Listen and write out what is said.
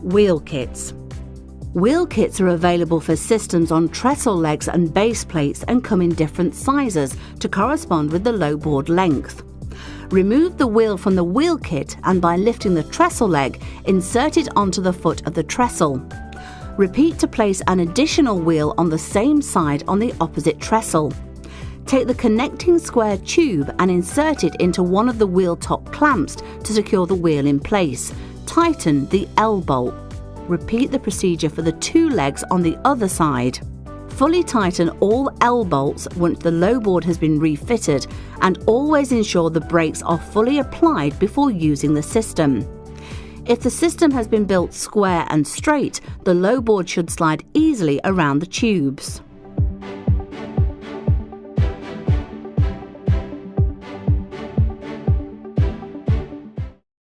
Wheel kits. Wheel kits are available for systems on trestle legs and base plates and come in different sizes to correspond with the low board length. Remove the wheel from the wheel kit and by lifting the trestle leg, insert it onto the foot of the trestle. Repeat to place an additional wheel on the same side on the opposite trestle. Take the connecting square tube and insert it into one of the wheel top clamps to secure the wheel in place. Tighten the L-bolt. Repeat the procedure for the 2 legs on the other side. Fully tighten all L-bolts once the low board has been refitted and always ensure the brakes are fully applied before using the system. If the system has been built square and straight, the low board should slide easily around the tubes.